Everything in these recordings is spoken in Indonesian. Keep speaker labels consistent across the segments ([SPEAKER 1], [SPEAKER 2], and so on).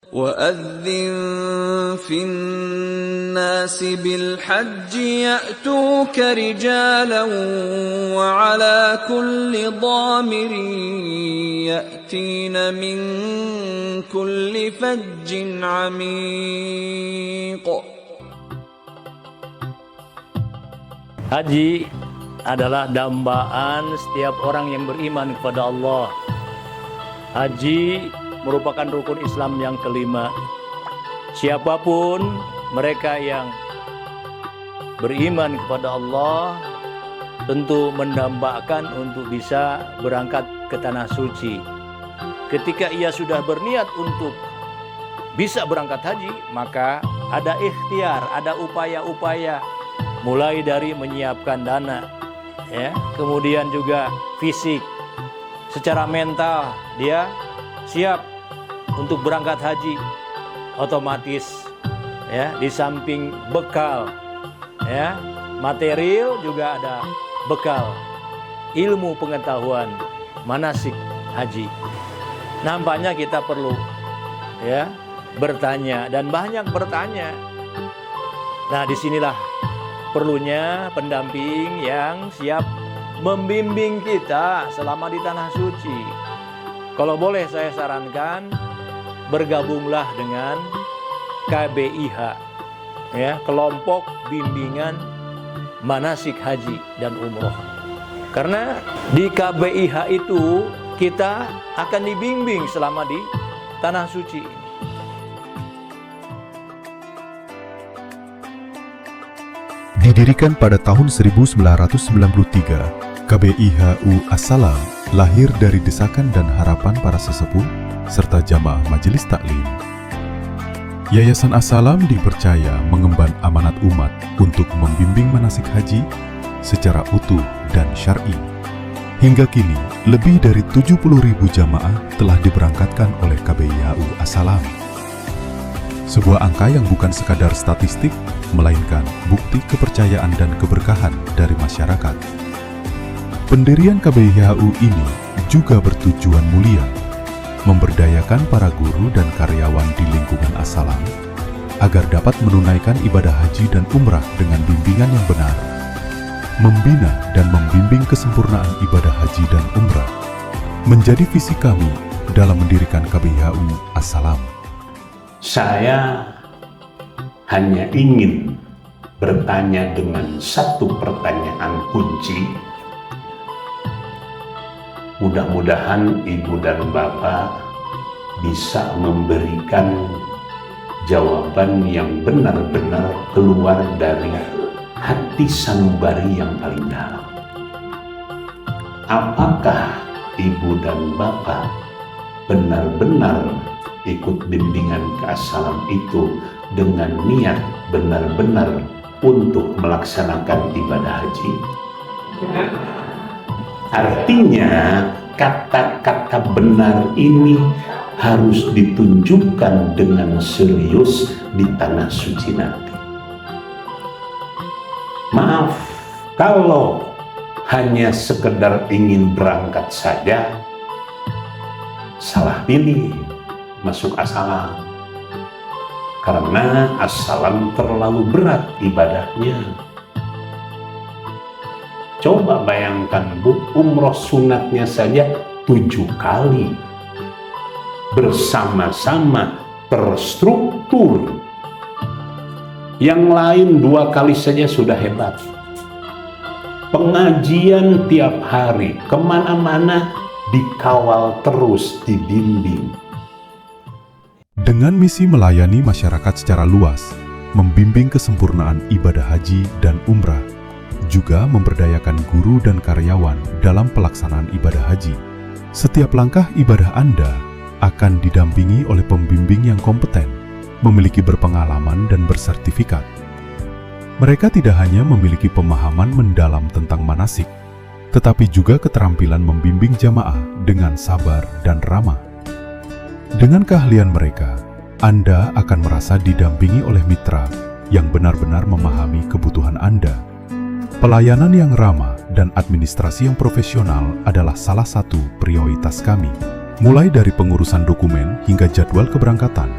[SPEAKER 1] وَأَذِّن فِي النَّاسِ بِالْحَجِّ يَأْتُوكَ رِجَالًا وَعَلَى كُلِّ ضَامِرٍ يَأْتِينَ مِنْ كُلِّ فَجٍّ عَمِيقٍ.
[SPEAKER 2] Haji adalah dambaan setiap orang yang beriman kepada Allah. Haji merupakan rukun Islam yang kelima. Siapapun mereka yang beriman kepada Allah tentu mendambakan untuk bisa berangkat ke tanah suci. Ketika ia sudah berniat untuk bisa berangkat haji, maka ada ikhtiar, ada upaya-upaya, mulai dari menyiapkan dana, ya, kemudian juga fisik, secara mental dia siap untuk berangkat haji. Otomatis, ya, di samping bekal, ya, material juga ada bekal ilmu pengetahuan manasik haji. Nampaknya kita perlu, ya, bertanya dan banyak bertanya. Nah, disinilah perlunya pendamping yang siap membimbing kita selama di tanah suci. Kalau boleh saya sarankan, bergabunglah dengan KBIH, ya, kelompok bimbingan manasik haji dan umroh. Karena di KBIH itu kita akan dibimbing selama di tanah suci ini.
[SPEAKER 3] Didirikan pada tahun 1993, KBIHU As-Salam lahir dari desakan dan harapan para sesepuh serta jamaah majelis taklim. Yayasan As-Salam dipercaya mengemban amanat umat untuk membimbing manasik haji secara utuh dan syar'i. Hingga kini, lebih dari 70.000 jamaah telah diberangkatkan oleh KBIHU As-Salam. Sebuah angka yang bukan sekadar statistik, melainkan bukti kepercayaan dan keberkahan dari masyarakat. Pendirian KBIHU ini juga bertujuan mulia, memberdayakan para guru dan karyawan di lingkungan As-Salam agar dapat menunaikan ibadah haji dan umrah dengan bimbingan yang benar, membina dan membimbing kesempurnaan ibadah haji dan umrah menjadi visi kami dalam mendirikan KBIHU As-Salam.
[SPEAKER 4] Saya hanya ingin bertanya dengan satu pertanyaan kunci. Mudah-mudahan Ibu dan Bapak bisa memberikan jawaban yang benar-benar keluar dari hati sanubari yang paling dalam. Apakah Ibu dan Bapak benar-benar ikut bimbingan ke As-Salam itu dengan niat benar-benar untuk melaksanakan ibadah haji? Artinya kata-kata benar ini harus ditunjukkan dengan serius di tanah suci nanti. Maaf, kalau hanya sekedar ingin berangkat saja, salah pilih masuk As-Salam. Karena As-Salam terlalu berat ibadahnya. Coba bayangkan, Bu, umroh sunatnya saja 7 kali. Bersama-sama terstruktur. Yang lain 2 kali saja sudah hebat. Pengajian tiap hari, kemana-mana dikawal terus, dibimbing.
[SPEAKER 3] Dengan misi melayani masyarakat secara luas, membimbing kesempurnaan ibadah haji dan umrah, juga memberdayakan guru dan karyawan dalam pelaksanaan ibadah haji. Setiap langkah ibadah Anda akan didampingi oleh pembimbing yang kompeten, memiliki berpengalaman dan bersertifikat. Mereka tidak hanya memiliki pemahaman mendalam tentang manasik, tetapi juga keterampilan membimbing jamaah dengan sabar dan ramah. Dengan keahlian mereka, Anda akan merasa didampingi oleh mitra yang benar-benar memahami kebutuhan Anda. Pelayanan yang ramah dan administrasi yang profesional adalah salah satu prioritas kami. Mulai dari pengurusan dokumen hingga jadwal keberangkatan,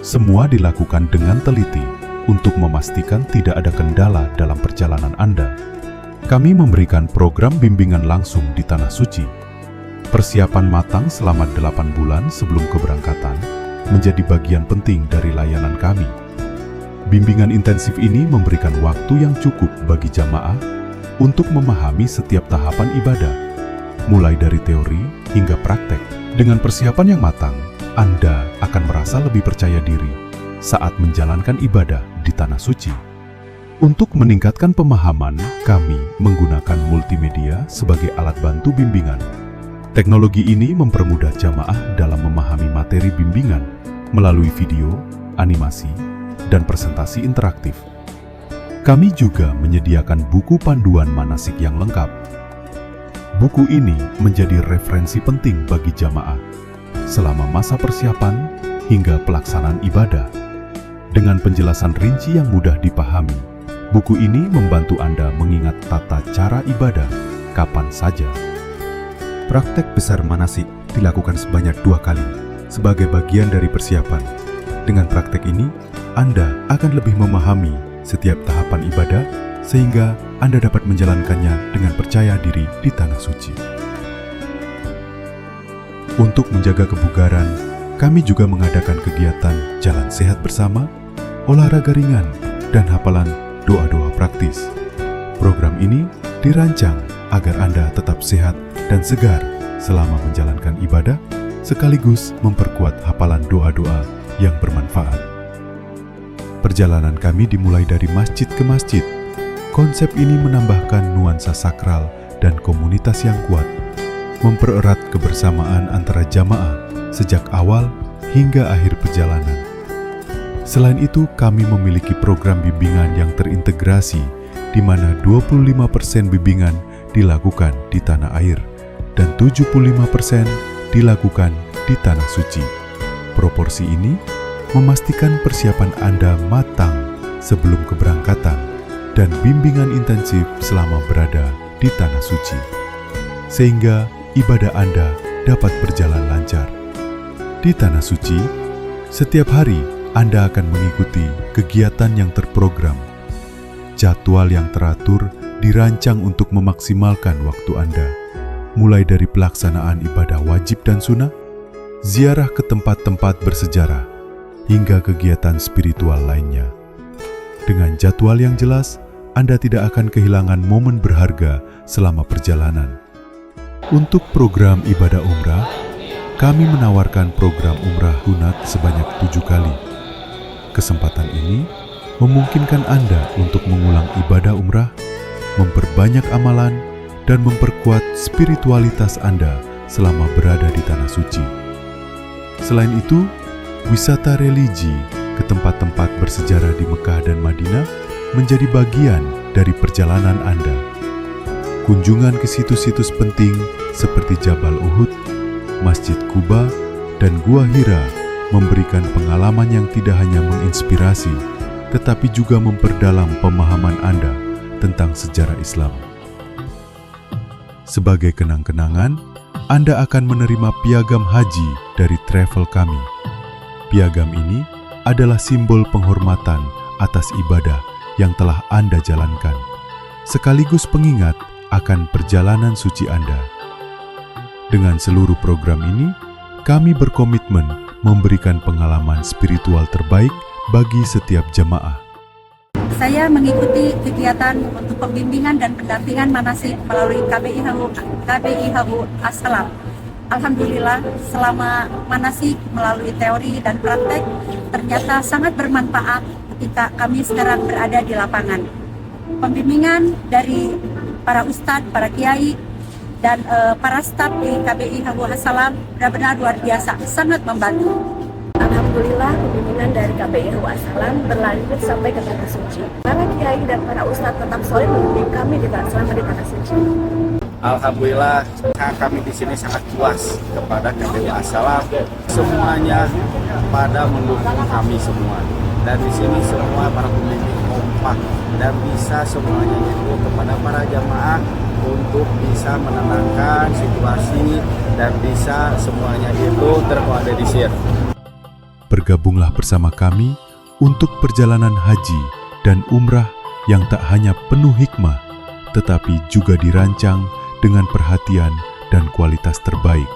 [SPEAKER 3] Semua dilakukan dengan teliti untuk memastikan tidak ada kendala dalam perjalanan Anda. Kami memberikan program bimbingan langsung di Tanah Suci. Persiapan matang selama 8 bulan sebelum keberangkatan menjadi bagian penting dari layanan kami. Bimbingan intensif ini memberikan waktu yang cukup bagi jamaah untuk memahami setiap tahapan ibadah, mulai dari teori hingga praktek. Dengan persiapan yang matang, Anda akan merasa lebih percaya diri saat menjalankan ibadah di Tanah Suci. Untuk meningkatkan pemahaman, kami menggunakan multimedia sebagai alat bantu bimbingan. Teknologi ini mempermudah jamaah dalam memahami materi bimbingan melalui video, animasi, dan presentasi interaktif. Kami juga menyediakan buku panduan manasik yang lengkap. Buku ini menjadi referensi penting bagi jamaah selama masa persiapan hingga pelaksanaan ibadah. Dengan penjelasan rinci yang mudah dipahami, buku ini membantu Anda mengingat tata cara ibadah kapan saja.
[SPEAKER 5] Praktek besar manasik dilakukan sebanyak 2 kali sebagai bagian dari persiapan. Dengan praktek ini, Anda akan lebih memahami setiap tahapan ibadah sehingga Anda dapat menjalankannya dengan percaya diri di Tanah Suci. Untuk menjaga kebugaran, kami juga mengadakan kegiatan jalan sehat bersama, olahraga ringan, dan hafalan doa-doa praktis. Program ini dirancang agar Anda tetap sehat dan segar selama menjalankan ibadah, sekaligus memperkuat hafalan doa-doa yang bermanfaat. Perjalanan kami dimulai dari masjid ke masjid. Konsep ini menambahkan nuansa sakral dan komunitas yang kuat, mempererat kebersamaan antara jamaah sejak awal hingga akhir perjalanan. Selain itu, kami memiliki program bimbingan yang terintegrasi, di mana 25% bimbingan dilakukan di tanah air dan 75% dilakukan di Tanah Suci. Proporsi ini memastikan persiapan Anda matang sebelum keberangkatan dan bimbingan intensif selama berada di Tanah Suci, sehingga ibadah Anda dapat berjalan lancar. Di Tanah Suci, setiap hari Anda akan mengikuti kegiatan yang terprogram. Jadwal yang teratur dirancang untuk memaksimalkan waktu Anda, mulai dari pelaksanaan ibadah wajib dan sunnah, ziarah ke tempat-tempat bersejarah, hingga kegiatan spiritual lainnya. Dengan jadwal yang jelas, Anda tidak akan kehilangan momen berharga selama perjalanan. Untuk program ibadah umrah, kami menawarkan program umrah sunat sebanyak 7 kali. Kesempatan ini memungkinkan Anda untuk mengulang ibadah umrah, memperbanyak amalan, dan memperkuat spiritualitas Anda selama berada di Tanah Suci. Selain itu, wisata religi ke tempat-tempat bersejarah di Mekah dan Madinah menjadi bagian dari perjalanan Anda. Kunjungan ke situs-situs penting seperti Jabal Uhud, Masjid Quba, dan Gua Hira memberikan pengalaman yang tidak hanya menginspirasi, tetapi juga memperdalam pemahaman Anda tentang sejarah Islam. Sebagai kenang-kenangan, Anda akan menerima piagam haji dari travel kami. Piagam ini adalah simbol penghormatan atas ibadah yang telah Anda jalankan, sekaligus pengingat akan perjalanan suci Anda. Dengan seluruh program ini, kami berkomitmen memberikan pengalaman spiritual terbaik bagi setiap jamaah.
[SPEAKER 6] Saya mengikuti kegiatan untuk pembimbingan dan pendampingan manasik melalui KBIHU As-Salam. Alhamdulillah, selama manasik melalui teori dan praktek ternyata sangat bermanfaat ketika kami sekarang berada di lapangan. Pembimbingan dari para ustadz, para kiai, dan para staf di KBIHU As-Salam benar-benar luar biasa, sangat membantu.
[SPEAKER 7] Alhamdulillah, pembimbingan dari KBIHU As-Salam berlanjut sampai ke Tanah Suci. Para kiai dan para ustadz tetap solid membimbing kami selama di Tanah Suci.
[SPEAKER 8] Alhamdulillah, kami di sini sangat puas kepada KBIHU As-Salam. Semuanya pada mendukung kami semua. Dan di sini semua para pembimbing kompak dan bisa semuanya itu kepada para jamaah untuk bisa menenangkan situasi dan bisa semuanya itu terkoordinir.
[SPEAKER 5] Bergabunglah bersama kami untuk perjalanan haji dan umrah yang tak hanya penuh hikmah, tetapi juga dirancang dengan perhatian dan kualitas terbaik.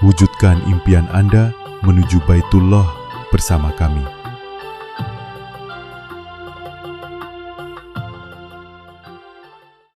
[SPEAKER 5] Wujudkan impian Anda menuju Baitullah bersama kami.